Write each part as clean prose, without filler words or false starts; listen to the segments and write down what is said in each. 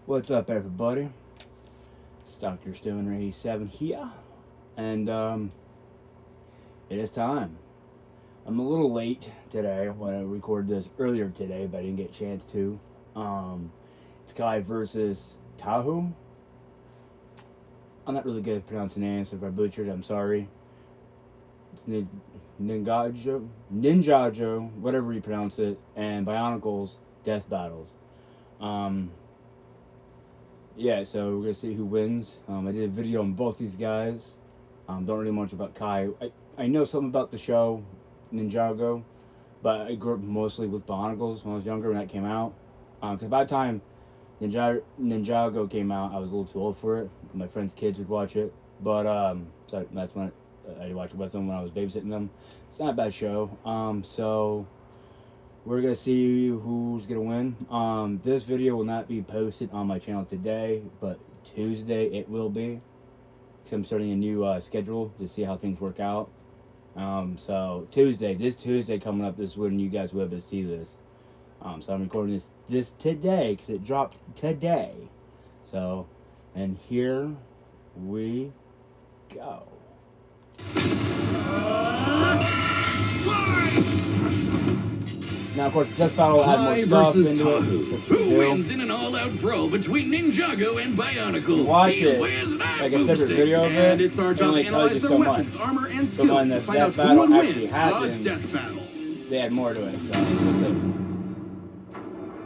What's up, everybody? It's Dr. Stoner 87 here, and it is time. I'm a little late today when I recorded this earlier today, but I didn't get a chance to. It's Kai versus Tahu. I'm not really good at pronouncing names, so if I butchered, I'm sorry. It's Ninjago, whatever you pronounce it, and Bionicle's Death Battles. Yeah, so we're gonna see who wins. I did a video on both these guys. Don't really know much about Kai. I know something about the show Ninjago, but I grew up mostly with Bionicles when I was younger when that came out. Because by the time Ninjago came out, I was a little too old for it. My friends' kids would watch it, but so that's when I watched it with them when I was babysitting them. It's not a bad show. So we're going to see who's going to win. This video will not be posted on my channel today, but Tuesday it will be. So I'm starting a new schedule to see how things work out. So this Tuesday coming up is when you guys will be able to see this. So I'm recording this today because it dropped today. So, and here we go. Now, of course, Death Battle had more stuff into Tahu. it. Who wins in an all-out brawl between Ninjago and Bionicle? Watch He's it not like a separate boosted. video of it. And it's our job to analyze their weapons, armor, and skills when to the find out Death who would Battle actually win a happens, death battle. They had more to it, so we'll see.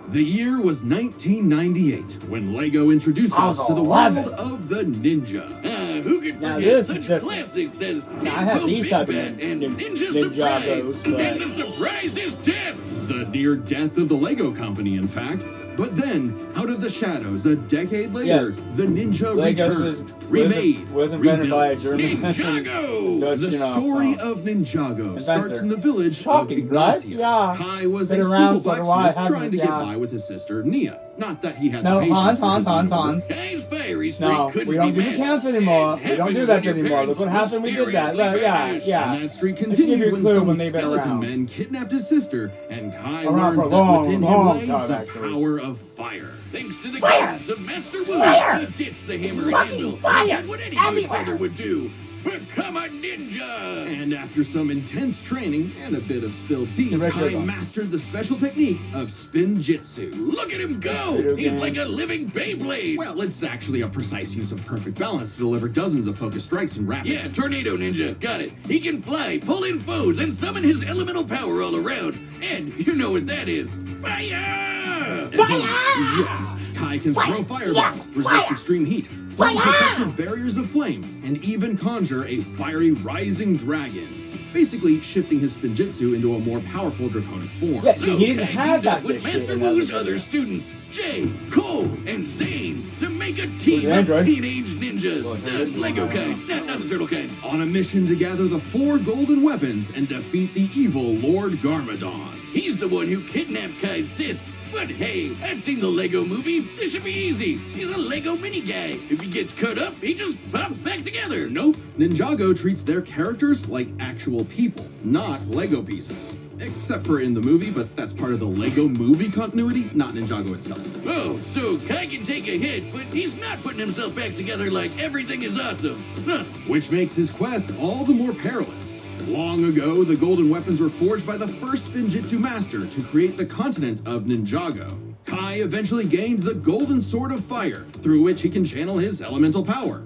The year was 1998 when Lego introduced I was us to the 11. world of the ninja. Who could Now, forget this is such different. classics as Now, I have Ninja these Big type of Bat and Ninja Ninjagos, Surprise. but- And the surprise is death. The near death of the Lego company, in fact. But then, out of the shadows, a decade later, Yes. the Ninja Legos returned, remade, was invented by a rebuilt. German Ninjago. Dutch, The story of Ninjago inventor. starts in the village Shocking, of right? Ignacia. Yeah. Kai was Been a around simple for a while, blacksmith hasn't trying to it? get Yeah. by with his sister, Nia. Not that he had No, the patience Hans. Kai's fiery streak No, couldn't we don't be do the matched. counts anymore. It We don't do happens that when your anymore. Look parents what happened. We did that. mysteriously Yeah, vanish. yeah. And that streak Let's give you a continued when clue some when they've been skeleton around. men kidnapped his sister, and Kai Around learned for a that long, within long him lay time, the actually. power of fire. Thanks to the Fire! guidance of Master Wu, Fire! he ditched the hammer and Fucking anvil fire! and did what any good Everywhere! brother would do. Become a ninja! And after some intense training and a bit of spilled tea, The rest of Kai them. mastered the special technique of spin jitsu. Look at him go! Video He's game. like a living Beyblade! Well, it's actually a precise use of perfect balance to deliver dozens of focus strikes in rapid. Yeah, Tornado Ninja, got it. He can fly, pull in foes, and summon his elemental power all around. And you know what that is. Fire! Yes, Kai can throw fireballs, resist Fire! extreme heat, Fire! form protective barriers of flame, and even conjure a fiery rising dragon. Basically, shifting his spinjitzu into a more powerful draconic form. Yeah, see, he didn't Kai have teamed up that with this shit Master in that Wu's video. other students, Jay, Cole, and Zane, to make a team of Android. teenage ninjas. Oh, The Lego kind, not the turtle kind. On a mission to gather the 4 golden weapons and defeat the evil Lord Garmadon. He's the one who kidnapped Kai's sis. But hey, I've seen the Lego movie. This should be easy. He's a Lego mini guy. If he gets cut up, he just pops back together. Nope, Ninjago treats their characters like actual people, not Lego pieces. Except for in the movie, but that's part of the Lego movie continuity, not Ninjago itself. Oh, so Kai can take a hit, but he's not putting himself back together like everything is awesome. Huh. Which makes his quest all the more perilous. Long ago, the golden weapons were forged by the first Spinjitzu master to create the continent of Ninjago. Kai eventually gained the Golden Sword of Fire, through which he can channel his elemental power.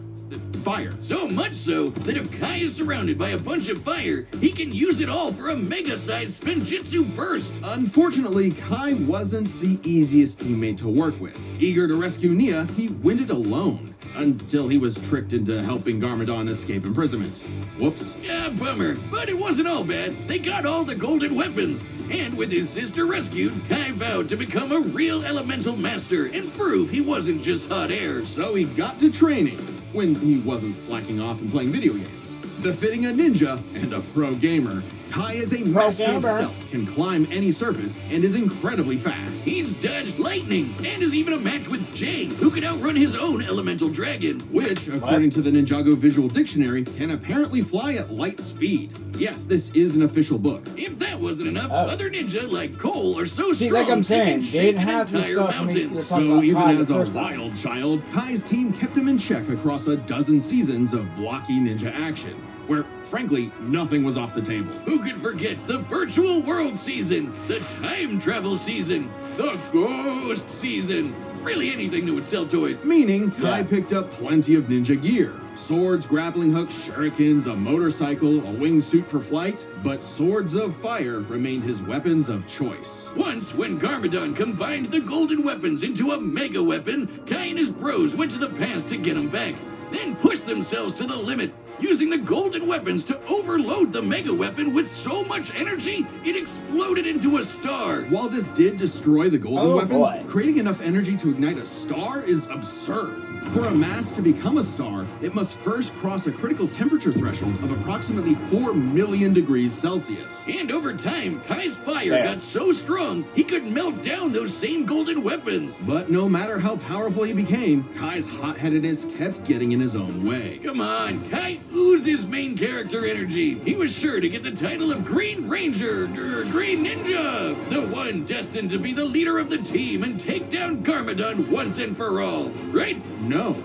Fire. So much so that if Kai is surrounded by a bunch of fire, he can use it all for a mega-sized Spinjitzu burst. Unfortunately, Kai wasn't the easiest teammate to work with. Eager to rescue Nia, he went it alone, until he was tricked into helping Garmadon escape imprisonment. Whoops. Yeah, bummer. But it wasn't all bad. They got all the golden weapons. And with his sister rescued, Kai vowed to become a real elemental master and prove he wasn't just hot air. So he got to training, when he wasn't slacking off and playing video games. Befitting a ninja and a pro gamer, Kai is a master of stealth, can climb any surface, and is incredibly fast. He's dodged lightning and is even a match with Jay, who can outrun his own elemental dragon. Which, according to the Ninjago Visual Dictionary, can apparently fly at light speed. Yes, this is an official book. If that wasn't enough, other ninja like Cole are so See, strong like I'm saying, they they can didn't shake have an this entire stuff. I mean, mountain. we're talking So about even Kai as the a first time. wild child, Kai's team kept him in check across a dozen seasons of blocky ninja action, where, frankly, nothing was off the table. Who could forget the virtual world season, the time travel season, the ghost season? Really anything that would sell toys. Meaning, Kai Yeah. picked up plenty of ninja gear. Swords, grappling hooks, shurikens, a motorcycle, a wingsuit for flight, but swords of fire remained his weapons of choice. Once, when Garmadon combined the golden weapons into a mega weapon, Kai and his bros went to the past to get them back, then pushed themselves to the limit, using the golden weapons to overload the mega weapon with so much energy, it exploded into a star. While this did destroy the golden Oh, weapons, boy. creating enough energy to ignite a star is absurd. For a mass to become a star, it must first cross a critical temperature threshold of approximately 4 million degrees Celsius. And over time, Kai's fire Damn. got so strong, he could melt down those same golden weapons. But no matter how powerful he became, Kai's hot-headedness kept getting in his own way. Come on, Kai oozes main character energy. He was sure to get the title of Green Ranger, Green Ninja, the one destined to be the leader of the team and take down Garmadon once and for all, right? No.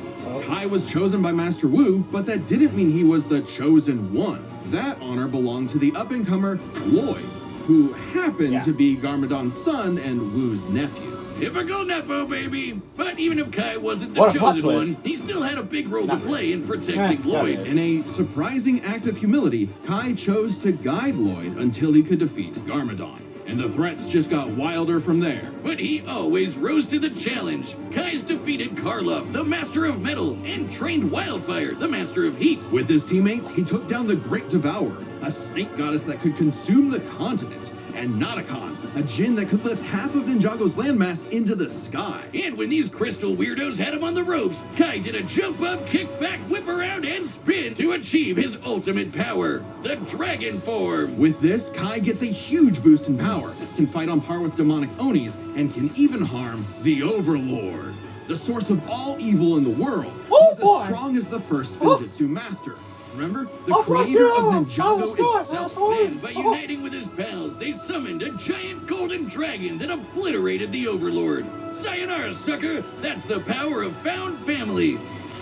Kai was chosen by Master Wu, but that didn't mean he was the chosen one. That honor belonged to the up-and-comer Lloyd, who happened to be Garmadon's son and Wu's nephew. Typical Nepo, baby. But even if Kai wasn't the What a plot chosen twist. one, he still had a big role to Not play in protecting Yeah, Lloyd. that In a surprising act of humility, Kai chose to guide Lloyd until he could defeat Garmadon. And the threats just got wilder from there. But he always rose to the challenge. Kai's defeated Karloff, the Master of Metal, and trained Wildfire, the Master of Heat. With his teammates, he took down the Great Devourer, a snake goddess that could consume the continent, and Natakan, a djinn that could lift half of Ninjago's landmass into the sky. And when these crystal weirdos had him on the ropes, Kai did a jump up, kick back, whip around, and spin to achieve his ultimate power, the Dragon Form. With this, Kai gets a huge boost in power, can fight on par with demonic Onis, and can even harm the Overlord, the source of all evil in the world. Oh, He's boy. as strong as the first Spinjitzu master. Remember? The Oh, creator of oh, Ninjago oh, itself. And by uniting with his pals, they summoned a giant golden dragon that obliterated the Overlord. Sayonara, sucker! That's the power of found family.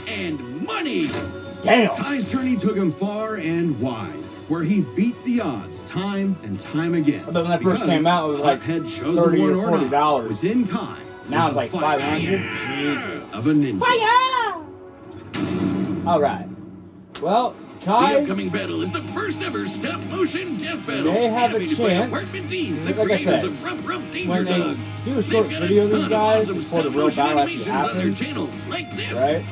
And money! Damn. Kai's journey took him far and wide, where he beat the odds time and time again. But when that first Because came out, it was like had chosen $30 one or or not, $40. within Kai. Now was it's like the fire 500. Jesus. of a ninja. All right. Well, The Kai. upcoming battle is the first ever stop-motion death battle. They have a animated by chance. Apartment Team, the Like I creators said, of Rough Danger when they Dogs. do a They've short got video of ton these guys awesome before the real stop-motion battle actually animations on their happens, channel, like this, right?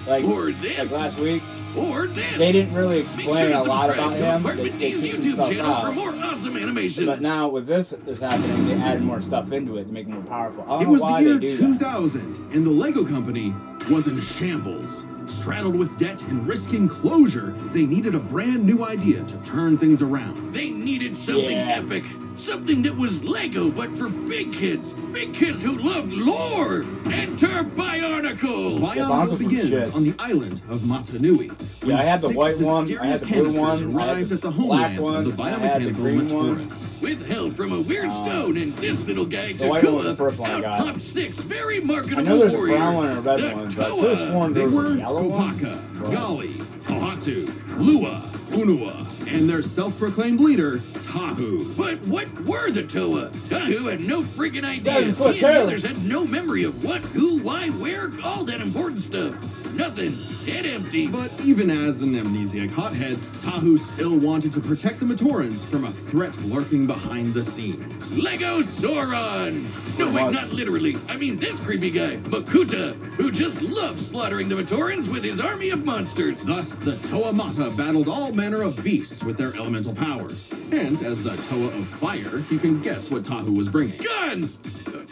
Like, Or this. like last week, or this. they didn't really Make sure explain to a lot subscribe about to him. Apartment They Team's took some YouTube stuff channel for out. more awesome animations. But now with this happening, they added more stuff into it to make it more powerful. I It don't know was why the year they do 2000, and the Lego company was in shambles. Straddled with debt and risking closure, they needed a brand new idea to turn things around. They needed something Yeah. epic. Something that was Lego, but for big kids. Big kids who loved lore. Enter Bionicle. Bionicle's Bionicle begins shit. on the island of Matanui. Yeah, I had the six white one, I had mysterious the blue canisters one, I had arrived the at the black homeland one, of the I had the biomechanical green one. Matorans. With help from a weird stone and this little guy The white one was the Takua, first one I out got. popped 6 very I marketable know there's a warriors. brown one and a red The one, but I Toa. could have sworn They there was were a yellow one. Kopaka, But- Gali, Kohatu, Lua, Unua, and their self-proclaimed leader, Tahu. But what were the Toa? Tahu had no freaking idea. 7 foot He and the two. others had no memory of what, who, why, where, all that important stuff. Nothing. Dead empty. But even as an amnesiac hothead, Tahu still wanted to protect the Matorans from a threat lurking behind the scenes. Lego Sauron! No, wait, not literally. I mean this creepy guy, Makuta, who just loves slaughtering the Matorans with his army of monsters. Thus, the Toa Mata battled all manner of beasts with their elemental powers. And as the Toa of Fire, you can guess what Tahu was bringing. Guns!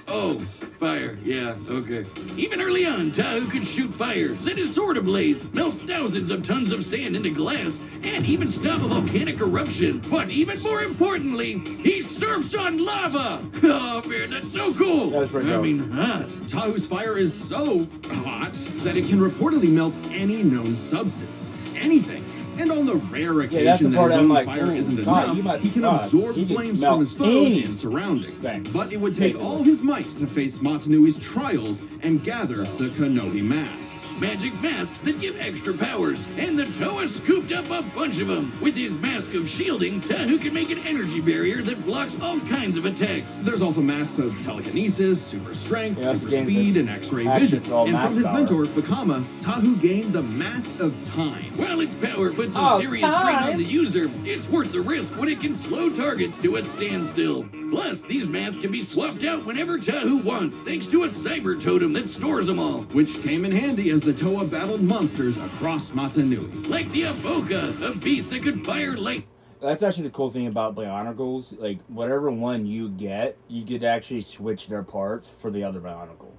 Oh, fire. Yeah, okay. Even early on, Tahu could shoot fire, set his sword ablaze, melt thousands of tons of sand into glass, and even stop a volcanic eruption. But even more importantly, he surfs on lava! Oh man, that's so cool! That's pretty I dope. mean, hot. Tahu's fire is so hot that it can reportedly melt any known substance. Anything. And on the rare Yeah, that's the occasion that part his I'm own like, fire ooh, isn't God, enough, he might- he can God, absorb he can flames melt from his foes any and surroundings. thing. But it would take Basically. all his might to face Matanui's trials and gather the Kanohi masks. Magic masks that give extra powers, and the Toa scooped up a bunch of them. With his mask of shielding, Tahu can make an energy barrier that blocks all kinds of attacks. There's also masks of telekinesis, super strength, Yeah, that's super games speed, that and X-ray access vision. all And mask from his power. mentor, Bakama, Tahu gained the Mask of Time. While its power puts a Oh, serious strain time. on the user, it's worth the risk when it can slow targets to a standstill. Plus, these masks can be swapped out whenever Tahu wants, thanks to a cyber totem that stores them all. Which came in handy as the Toa battled monsters across Matanui. Like the Avoca, a beast that could fire light. That's actually the cool thing about Bionicles. Like, whatever one you get, you could actually switch their parts for the other Bionicle.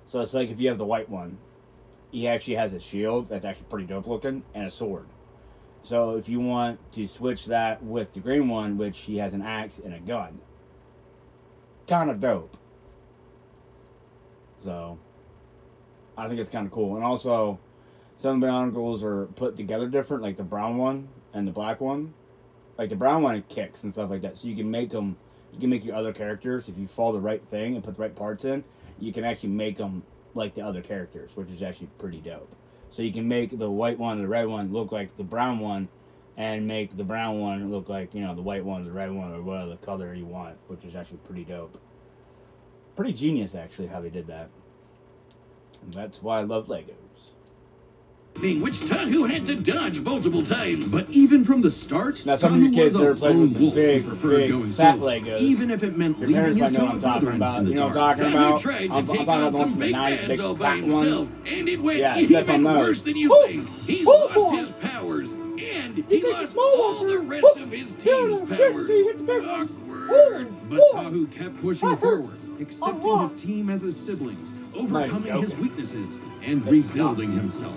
So it's like if you have the white one, he actually has a shield that's actually pretty dope looking, and a sword. So if you want to switch that with the green one, which he has an axe and a gun, kind of dope. So I think it's kind of cool. And also, some Bionicles are put together different, like the brown one and the black one. Like the brown one, it kicks and stuff like that. So you can make them, you can make your other characters, if you follow the right thing and put the right parts in, you can actually make them like the other characters, which is actually pretty dope. So you can make the white one and the red one look like the brown one, and make the brown one look like, you know, the white one, the red one, or whatever color you want, which is actually pretty dope. Pretty genius, actually, how they did that. And that's why I love Legos. Which Tahu had to dodge multiple times. But even from the start, Now, some of you Tahu kids was that a are playing lone with the wolf big, who preferred big, going fat solo, Legos. even if it meant Your leaving parents his might know what Toa I'm talking brethren about. in the You know what dark. I'm talking Tahu about? tried to I'm take talking about on the ones some from the big 90s, bads big all by fat himself, ones. and it went Yeah, step on even those. worse than you Woo! think. He Woo, lost boy. his powers, and You he take the lost small all ones, the huh? rest Woo! of his Yeah, team's no shit, powers. till you hit the big ones. Awkward. But Tahu kept pushing forward, accepting his team as his siblings, overcoming his joking. weaknesses, and It's rebuilding himself.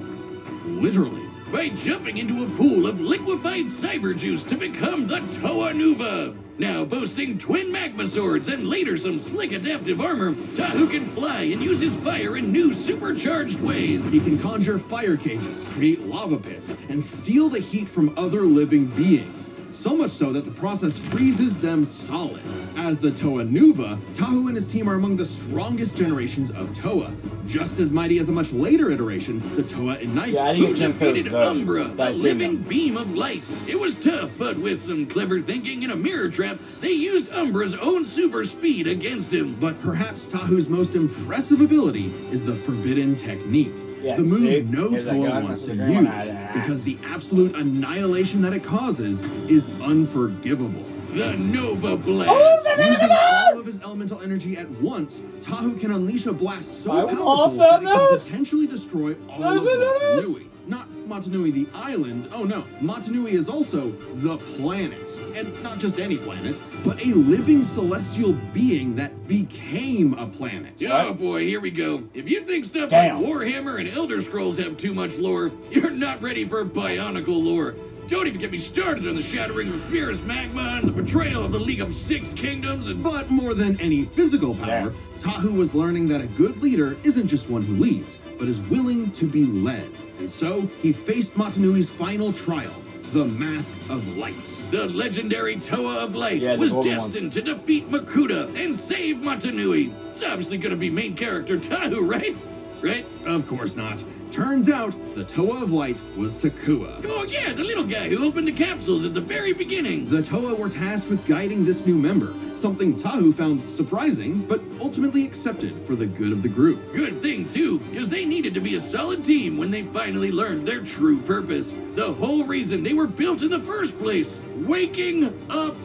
Literally. By jumping into a pool of liquefied cyber juice to become the Toa Nuva. Now boasting twin magma swords and later some slick adaptive armor, Tahu can fly and use his fire in new supercharged ways. He can conjure fire cages, create lava pits, and steal the heat from other living beings. So much so that the process freezes them solid. As the Toa Nuva, Tahu and his team are among the strongest generations of Toa. Just as mighty as a much later iteration, the Toa Ignite. Yeah, I Who didn't get a chance to defeated Umbra, a dice in living them. beam of light. It was tough, but with some clever thinking and a mirror trap, they used Umbra's own super speed against him. But perhaps Tahu's most impressive ability is the Forbidden Technique. Yeah, the move see? no Here's that Toa gun. wants to That's the green one I use, had. because the absolute annihilation that it causes is unforgivable. The Nova Blast. Using all of his elemental energy at once, Tahu can unleash a blast so I was powerful off that it that can nest. potentially destroy all That's of what it is. Matanui. Not Matanui the island, oh no, Matanui is also the planet. And not just any planet, but a living celestial being that became a planet. Oh boy, here we go. If you think stuff Damn. like Warhammer and Elder Scrolls have too much lore, you're not ready for Bionicle lore. Don't even get me started on the shattering of fierce magma and the betrayal of the League of Six Kingdoms and... But more than any physical power, Tahu was learning that a good leader isn't just one who leads, but is willing to be led. And so, he faced Matanui's final trial, the Mask of Light. The legendary Toa of Light Yeah, the was golden destined to defeat Makuta and save Matanui. It's obviously gonna be main character Tahu, right? Right? Of course not. Turns out, the Toa of Light was Takua. Oh yeah, the little guy who opened the capsules at the very beginning. The Toa were tasked with guiding this new member, something Tahu found surprising, but ultimately accepted for the good of the group. Good thing, too, is they needed to be a solid team when they finally learned their true purpose. The whole reason they were built in the first place. Waking up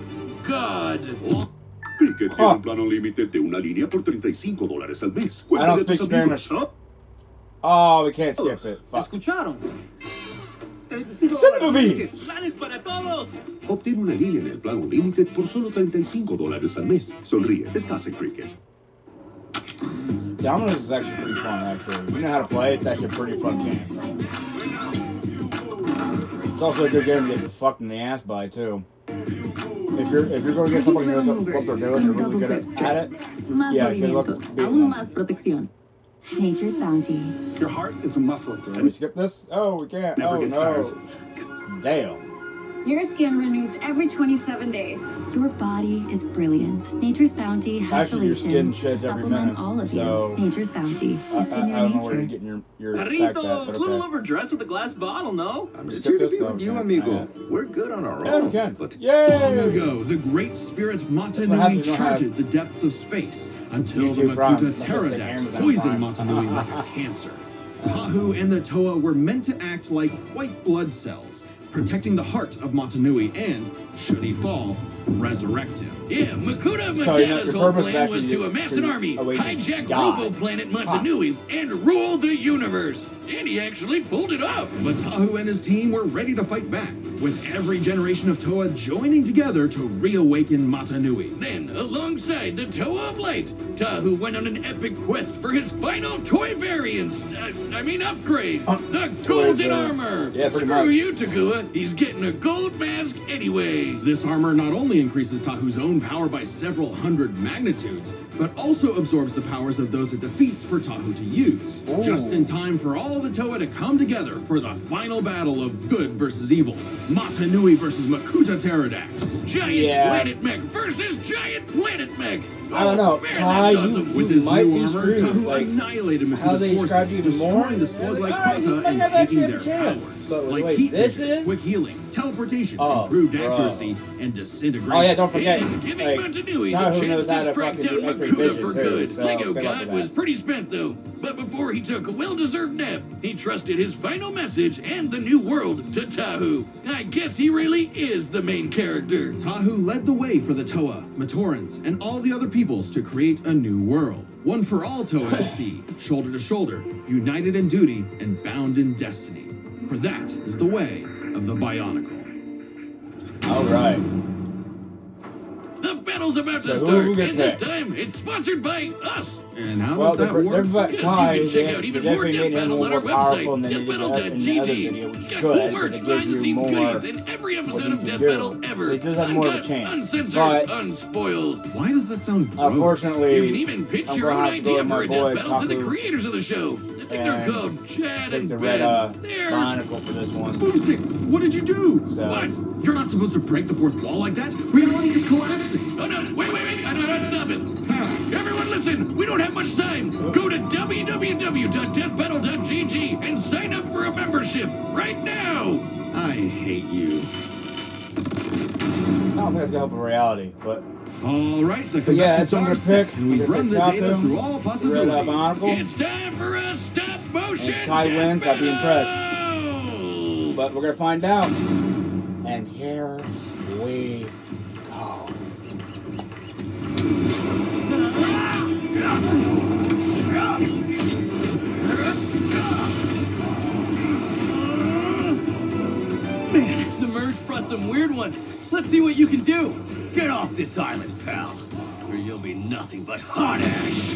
God. Cricket tiene un plan unlimited de una línea por $35 al mes. I don't Cuéntale a tus speak amigos. Spanish. Oh, we can't skip it. Fuck. ¿Escucharon? Son of a bee. ¡Planes para todos! Obtén una línea en el plan unlimited por solo $35 al mes. Sonríe, estás en Cricket. Dominoes is actually pretty fun, actually. If you know how to play, it's actually a pretty fun game. It's also a good game to get fucked in the ass by, too. If you're going to get somebody who knows what they're doing, you're really good at it. Más Yeah, good luck movimientos, beating aún them. más protección. Nature's bounty. Your heart is a muscle, Can we kid. skip this? Oh, we can't. Never Oh, gets no. tired. Damn. Your skin renews every 27 days. Your body is brilliant. Nature's bounty has Actually, your skin solutions to sheds every supplement minute, all of so you. Nature's bounty. It's in I your don't know where you're nature. getting your facts at, Carritos, but a little okay. overdressed with a glass bottle, no? I'm just Skip here to this, be though, with you, okay. amigo. We're good on our Yeah, we own. can. But Long Yay! ago, the great spirit what happens Matanui when you don't charted the depths of space until the YouTube Prime. Makuta Let's say Pterodax Amazon poisoned Prime. Matanui like a cancer. Tahu and the Toa were meant to act like white blood cells, protecting the heart of Matanui and, should he fall, resurrect him. Yeah, Makuta So, you know, Matata's your whole purpose is plan was actually to amass to an army, awaken hijack God. Robo-planet Montanui, and rule the universe. And he actually pulled it off. But Tahu and his team were ready to fight back, with every generation of Toa joining together to reawaken Matanui. Then, alongside the Toa of Light, Tahu went on an epic quest for his final toy variants. Upgrade. The Golden variant. Armor. Yeah, pretty Screw much. you, Takua. He's getting a gold mask anyway. This armor not only increases Tahu's own power by several hundred magnitudes, but also absorbs the powers of those it defeats for Tahu to use. Ooh. Just in time for all the Toa to come together for the final battle of good versus evil. Matanui versus Makuta Pterodax. Giant Yeah. Planet Mech versus Giant Planet Mech. I don't know. Man, Kai, that's you- awesome. With his might new be armor, screwed, Tahu like, annihilated how they Makuta's described you forces, even more, destroying the slug-like you're like, Kata you might and not actually taking have a their chance. powers. But Like wait, heat this vision, is? quick healing, teleportation, Oh, improved bro. accuracy, and disintegration. Oh, yeah, don't forget. And giving Like, Montanui Tahu the chance knows how to to strike fucking down do X-ray Makuta vision, for too, good. so Lego good luck God with was that. pretty spent, though. But before he took a well-deserved nap, he trusted his final message and the new world to Tahu. I guess he really is the main character. Tahu led the way for the Toa, Matorans, and all the other peoples to create a new world. One for all Toa to see, shoulder to shoulder, united in duty and bound in destiny. For that is the way of the Bionicle. All right. The battle's about to So who start, will get and this picked? time it's sponsored by us. And how Well, does that work? but Because Kai, you can check they out even they more definitely Death made him Battle more on our powerful website, than they did in the other deathbattle.gg. video, which is Got good, cool because merch, it gives behind the you scenes more goodies, and every what episode you of can Death do. Battle ever. So it does have more of a Uncut, chance. uncensored, But unspoiled. Why does that sound gross? unfortunately, You can even pitch I'm your gonna own have to go idea with for my a boy, Death Battle to the Tahu, creators of the show. I think they're and called Chad take and the Ben. red They're... Bionicle for this one. Boomstick, what did you do? So, What? You're not supposed to break the fourth wall like that. Reality is collapsing. Oh no, wait, I know not stop it. How? Everyone listen, we don't have much time. Go to www.deathbattle.gg and sign up for a membership right now. I hate you. I don't think that's gonna help with reality, but All right, the But yeah, combatants that's what I'm are gonna set, pick. and we've I'm gonna run the pick data Tahu, through all the red possibilities. Bionicle. It's time for a stop motion. And Kai wins, I'd be impressed. impressed. But we're gonna find out. And here we go. Man, the merge brought some weird ones. Let's see what you can do. Get off this island, pal, or you'll be nothing but hot ash.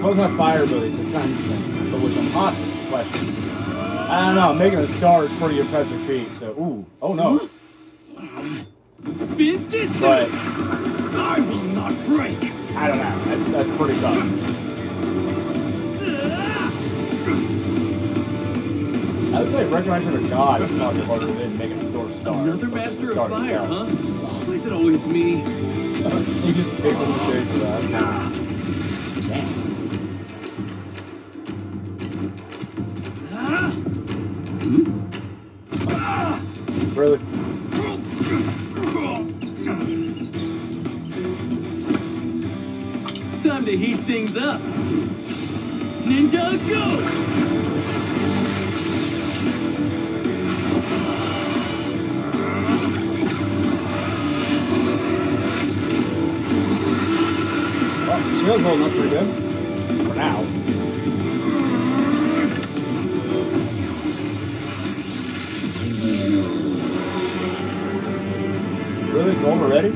Both have fire abilities, it's kind of interesting. But with some hot questions. I don't know, making a star is pretty impressive feat, so ooh. Oh no. Spin Jitsu! But I will not break. I don't know. That's pretty tough. I would say recognition of God is probably harder than making a door star. Another which is the master star of fire, itself. huh? Why is it always me? You just pick from the shade for that. Damn. Really? Time to heat things up. Ninjago! Well, shield's holding up pretty good. For now. Really? Gold already?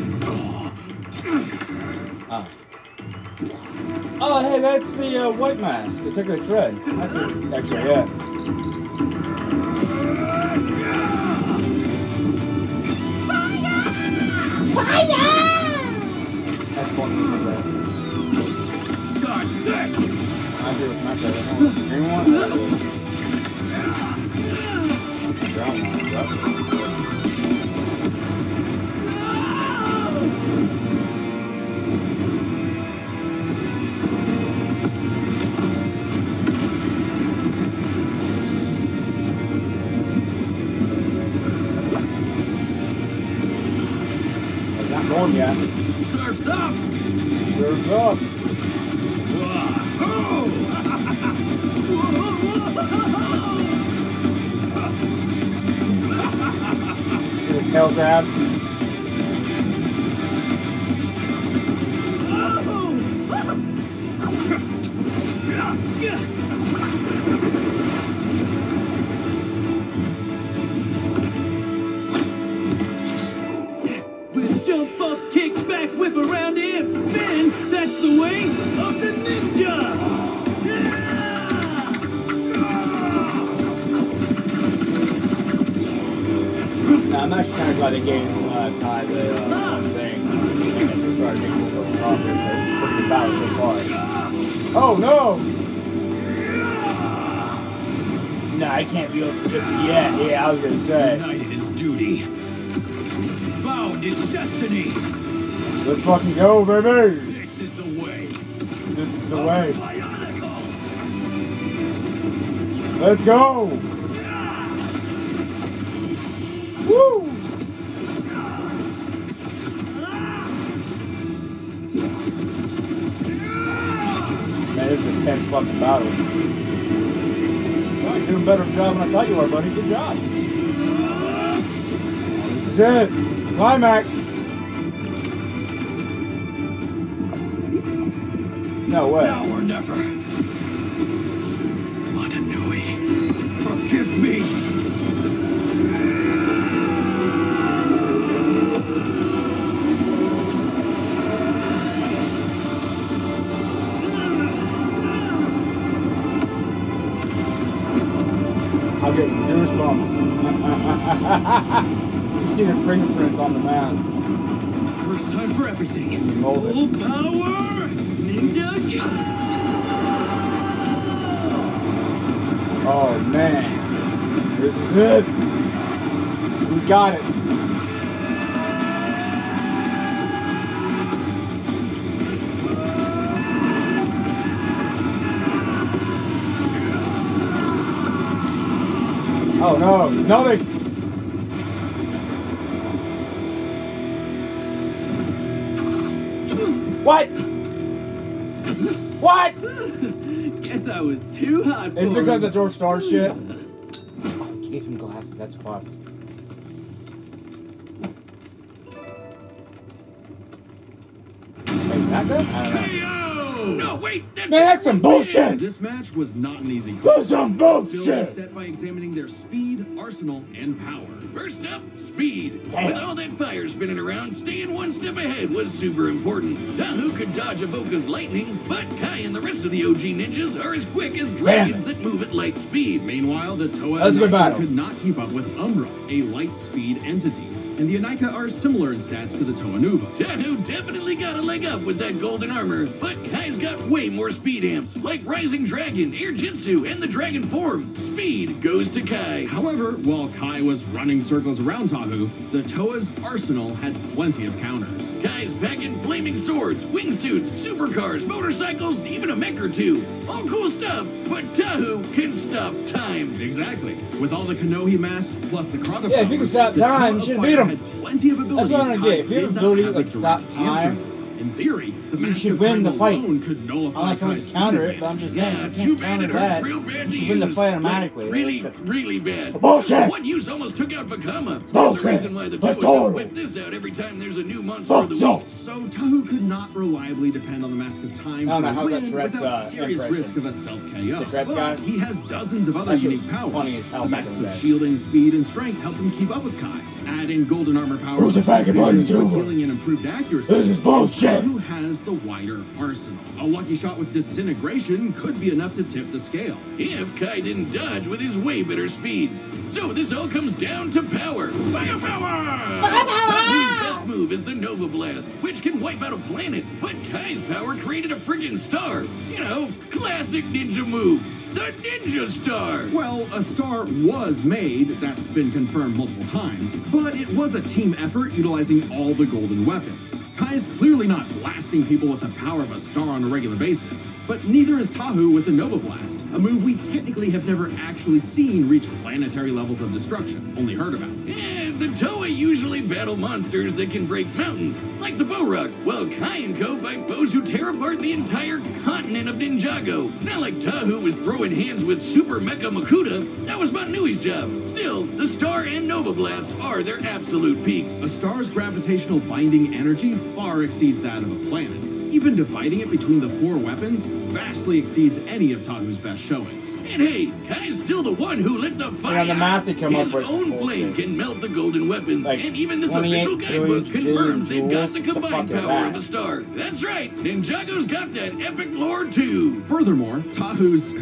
Ah. Oh, hey, that's the white mask. It took a tread. That's it. Actually, yeah. That's fucking like that. Dodge this! I do with my tread. Green one? Brown one. Yep. Not going yet. Surf's up! Surf's up. Whoa! Get a tail grab. With jump up, kick back, whip around and spin, that's the way of the ninja! Now, I'm actually kind of glad they gave Ty the thing. They started making it go stronger because it's pretty good battle so far. Oh no! Nah, I can't be over just yet. Yeah, I was gonna say. United in duty. Bound in destiny. Let's fucking go, baby! This is the way. This is the way. Bionicle. Let's go! Woo! Man, this is a tense fucking battle. Well, you're doing a better job than I thought you were, buddy. Good job. This is it. Climax. No way. Now or never. Watanui, forgive me. I'm getting goosebumps. You see the fingerprints on the mask. First time for everything. Mold it. Full power, Ninjago! Oh man, this is it. Who's got it? Oh no, nothing. What? What? Guess I was too hot for It's because him. of George Star shit. Oh, gave him glasses, that's fucked. Wait, that good? I don't know. KO! No, wait! Man, that's some bullshit! This match was not an easy That's some Field is bullshit! set by examining their speed, arsenal, and power. First up, speed. Damn. With all that fire spinning around, staying one step ahead was super important. Tahu could dodge Avoca's lightning, but Kai and the rest of the OG ninjas are as quick as dragons that move at light speed. Meanwhile, the Toa That's a good Inika battle. could not keep up with Umbra, a light speed entity. And the Inika are similar in stats to the Toa Nuva. Tahu definitely got a leg up with that golden armor, but Kai's got way more speed amps, like Rising Dragon, Air Jitsu, and the Dragon Form. Speed goes to Kai. However, while Kai was running circles around Tahu, the Toa's arsenal had plenty of counters. Kai's packing flaming swords, wingsuits, supercars, motorcycles, even a mech or two. All cool stuff, but Tahu can stop time. Exactly. With all the Kanohi masks plus the Kraga Yeah, if you can stop the time, Toa you of shouldn't Fire beat 'em. had plenty of abilities what I don't Kai get. If you have did not ability, have a like, stop direct time, answer. In theory, the you mask should of win time the fight. alone could nullify Unless someone Kai's can counter speed it, but I'm just Yeah, saying, if too you can't bad counter it hurts that, real bad you to should win the use. fight Like, automatically. really, That's- really bad. Bullshit! One use almost took out Vakama. Bullshit! The reason why the But two don't total. whip this out every time there's a new monster of the week. So, So Tahu could not reliably depend on the Mask of Time I don't know, for a how's that win Tourette's, without serious impression? risk of a self-KO. The Tourette's guy? But he has dozens of other That shit unique was powers. funny as hell The back masks in the of day. shielding, speed, and strength help him keep up with Kai. Add in golden armor power, Who's the faggot button too? healing and improved accuracy. This is bullshit. Who has the wider arsenal? A lucky shot with disintegration could be enough to tip the scale. If Kai didn't dodge with his way better speed. So this all comes down to power. Firepower! Tahu's best move is the Nova Blast, which can wipe out a planet. But Kai's power created a friggin' star. You know, classic ninja move. The Ninja Star! Well, a star was made, that's been confirmed multiple times, but it was a team effort utilizing all the golden weapons. Kai's clearly not blasting people with the power of a star on a regular basis, but neither is Tahu with the Nova Blast, a move we technically have never actually seen reach planetary levels of destruction, only heard about. The Toei usually battle monsters that can break mountains, like the Borok, while Kai and Co. fight foes who tear apart the entire continent of Ninjago. Not like Tahu was throwing hands with Super Mecha Makuta. That was Manui's job. Still, the Star and Nova Blasts are their absolute peaks. A star's gravitational binding energy far exceeds that of a planet's. Even dividing it between the 4 weapons vastly exceeds any of Tahu's best showings. And hey, Kai's still the one who lit the fire. the math they come His up with is own bullshit. flame can melt the golden weapons, Like, and even this 28 official guidebook billion confirms they've got joules? the What the combined fuck is power that? of a star. That's right, Ninjago's got that epic lore too. Furthermore, Tahu's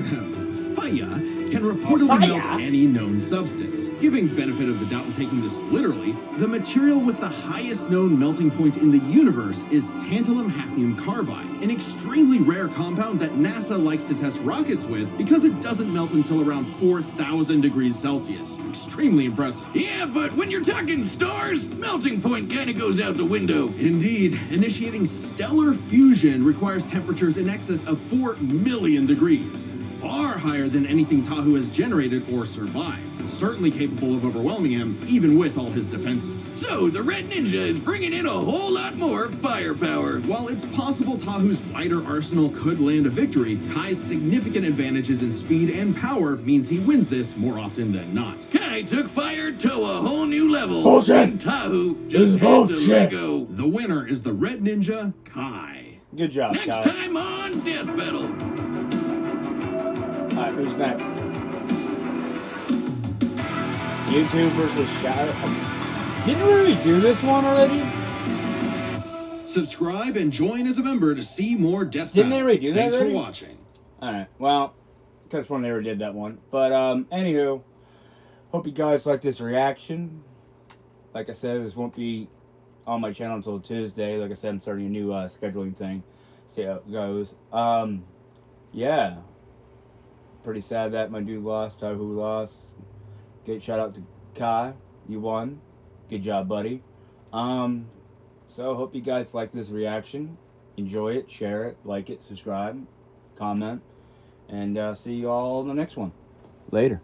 fire can reportedly Fire? melt any known substance. Giving benefit of the doubt and taking this literally, the material with the highest known melting point in the universe is tantalum hafnium carbide, an extremely rare compound that NASA likes to test rockets with because it doesn't melt until around 4,000 degrees Celsius. Extremely impressive. Yeah, but when you're talking stars, melting point kinda goes out the window. Indeed, initiating stellar fusion requires temperatures in excess of 4 million degrees. Far higher than anything Tahu has generated or survived. Certainly capable of overwhelming him, even with all his defenses. So the Red Ninja is bringing in a whole lot more firepower. While it's possible Tahu's wider arsenal could land a victory, Kai's significant advantages in speed and power means he wins this more often than not. Kai took fire to a whole new level. Bullshit. And Tahu This just is had to bullshit. let go. The winner is the Red Ninja, Kai. Good job, Next Kai. time on Death Battle. Alright, who's next? YouTube versus Shadow. Didn't we already do this one already? Subscribe and join as a member to see more Death Didn't they Battle. already do that Thanks already? for watching. Alright, well, because one never did that one. But, anywho, hope you guys like this reaction. Like I said, this won't be on my channel until Tuesday. Like I said, I'm starting a new scheduling thing. See how it goes. Yeah. Pretty sad that my dude lost, Tahu lost. Good shout out to Kai. You won. Good job, buddy. So hope you guys like this reaction. Enjoy it, share it, like it, subscribe, comment. And see you all in the next one. Later.